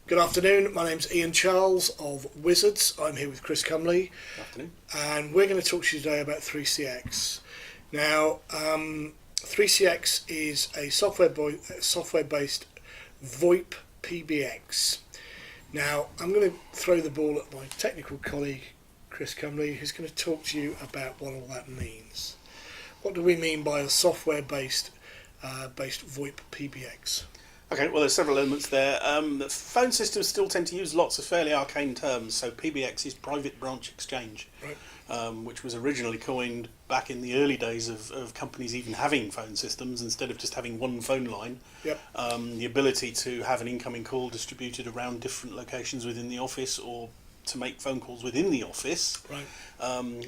Good afternoon, my name's Ian Charles of Wizards. I'm here with Chris Comley. Good afternoon. And we're going to talk to you today about 3CX. Now, 3CX is a software-based VoIP PBX. Now, I'm going to throw the ball at my technical colleague, Chris Comley, who's going to talk to you about what all that means. What do we mean by a software-based VoIP PBX? Okay, well, there's several elements there. The phone systems still tend to use lots of fairly arcane terms. So PBX is Private Branch Exchange, right. Which was originally coined back in the early days of companies even having phone systems instead of just having one phone line. Yep. The ability to have an incoming call distributed around different locations within the office, or to make phone calls within the office, right.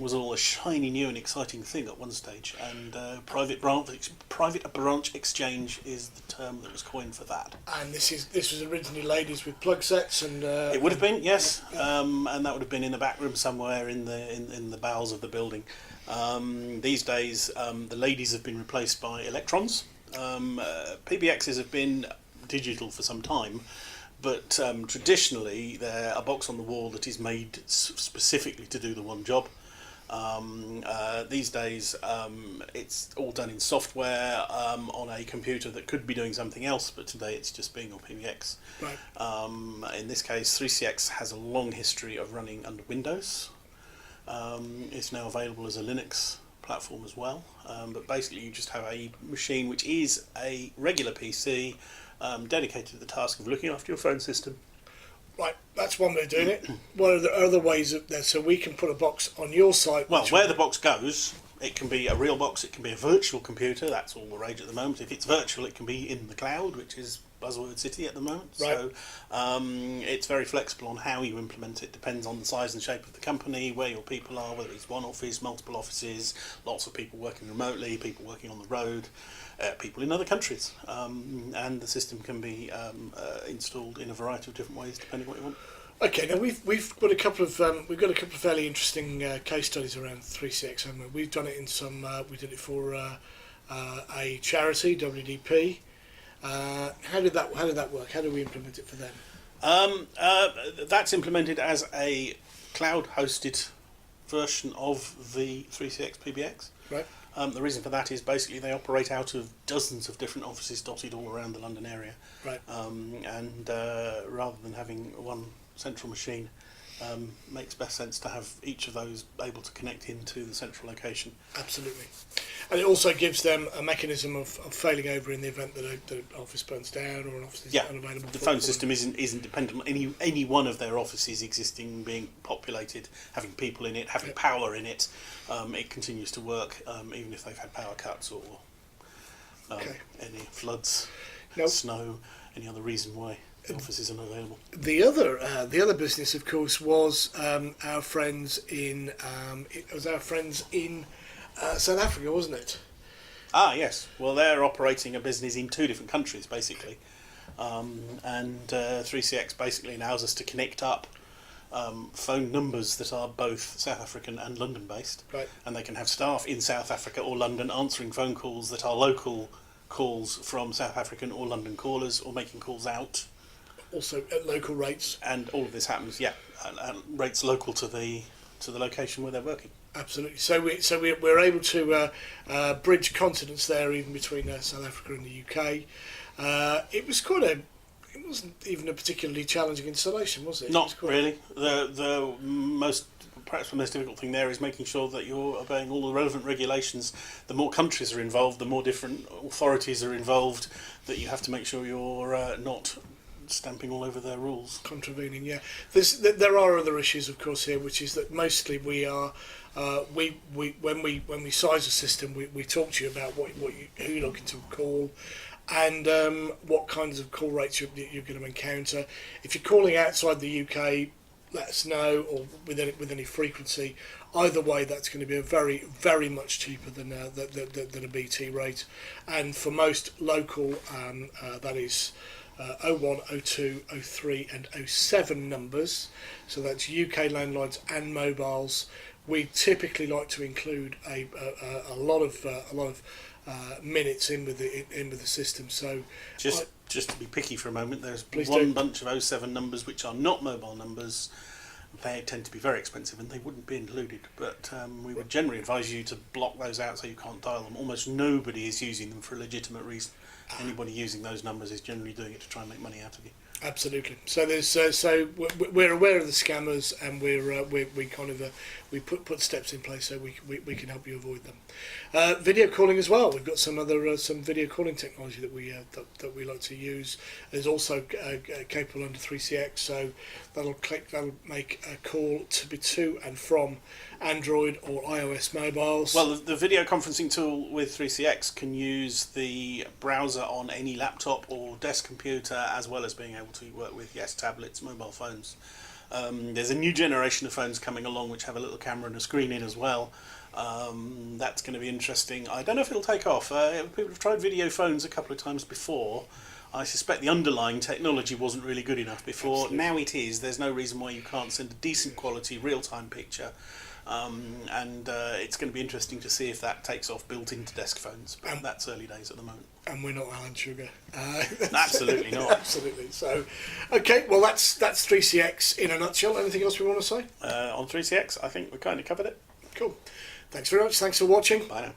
Was all a shiny new and exciting thing at one stage, and private branch exchange is the term that was coined for that. And this was originally ladies with plug sets, and it would have been, yes, and that would have been in the back room somewhere in the bowels of the building. These days, the ladies have been replaced by electrons. PBXs have been digital for some time. But traditionally, they're a box on the wall that is made specifically to do the one job. These days, it's all done in software on a computer that could be doing something else, but today it's just being on PBX. Right. In this case, 3CX has a long history of running under Windows. It's now available as a Linux platform as well. But basically, you just have a machine which is a regular PC, dedicated to the task of looking after your phone system. Right, that's one way of doing it. What are the other ways of there? So we can put a box on your site. Well, where the box goes, it can be a real box, it can be a virtual computer. That's all the rage at the moment. If it's virtual, it can be in the cloud, which is buzzword city at the moment. Right. So it's very flexible on how you implement it. Depends on the size and shape of the company, where your people are, whether it's one office, multiple offices, lots of people working remotely, people working on the road, people in other countries, and the system can be installed in a variety of different ways depending on what you want. Okay, now we've got a couple of fairly interesting case studies around 3CX, haven't we? We've done it in some. We did it for a charity, WDP. How did that work? How do we implement it for them? That's implemented as a cloud-hosted version of the 3CX PBX. Right. The reason for that is basically they operate out of dozens of different offices dotted all around the London area. Right. And rather than having one central machine, makes best sense to have each of those able to connect into the central location. Absolutely. And it also gives them a mechanism of failing over in the event that an office burns down or an office is unavailable. The phone system isn't dependent on any one of their offices existing, being populated, having people in it, having power in it. It continues to work even if they've had power cuts or any floods, snow, any other reason why the office isn't available. The other business, of course, was our friends in South Africa, wasn't it? Ah, yes. Well, they're operating a business in two different countries, basically. And 3CX basically allows us to connect up phone numbers that are both South African and London-based. Right. And they can have staff in South Africa or London answering phone calls that are local calls from South African or London callers, or making calls out. Also at local rates. And all of this happens, at rates local to the location where they're working. Absolutely. So we're able to bridge continents there, even between South Africa and the UK. It wasn't even a particularly challenging installation, was it? Not really. Perhaps the most difficult thing there is making sure that you're obeying all the relevant regulations. The more countries are involved, the more different authorities are involved, that you have to make sure you're not stamping all over their rules. Contravening, yeah. There are other issues, of course, here, which is that mostly we are when we size a system, we talk to you about who you're looking to call, and what kinds of call rates you're going to encounter. If you're calling outside the UK, let us know, or with any frequency. Either way, that's going to be a very, very much cheaper than a BT rate, and for most local, that is 01, 02, 03 and 07 numbers, so that's UK landlines and mobiles. We typically like to include a lot of minutes in with the system. So just just to be picky for a moment, there's Please one do. bunch of oh 07 numbers which are not mobile numbers. They tend to be very expensive and they wouldn't be included, but we would generally advise you to block those out so you can't dial them. Almost nobody is using them for a legitimate reason. Anybody using those numbers is generally doing it to try and make money out of you. Absolutely. So there's so we're aware of the scammers, and we kind of we put steps in place so we can help you avoid them. Video calling as well. We've got some other some video calling technology that we like to use. There's also capable under 3CX, so that'll make a call to and from Android or iOS mobiles. Well, the video conferencing tool with 3CX can use the browser on any laptop or desk computer, as well as being able to work with, yes, tablets, mobile phones. There's a new generation of phones coming along which have a little camera and a screen in as well. That's going to be interesting. I don't know if it'll take off. People have tried video phones a couple of times before. I suspect the underlying technology wasn't really good enough before. Absolutely. Now it is. There's no reason why you can't send a decent quality real-time picture. It's going to be interesting to see if that takes off built into desk phones. But that's early days at the moment. And we're not Alan Sugar. Absolutely not. Absolutely. So, okay. Well, that's 3CX in a nutshell. Anything else we want to say? On 3CX, I think we kind of covered it. Cool. Thanks very much. Thanks for watching. Bye now.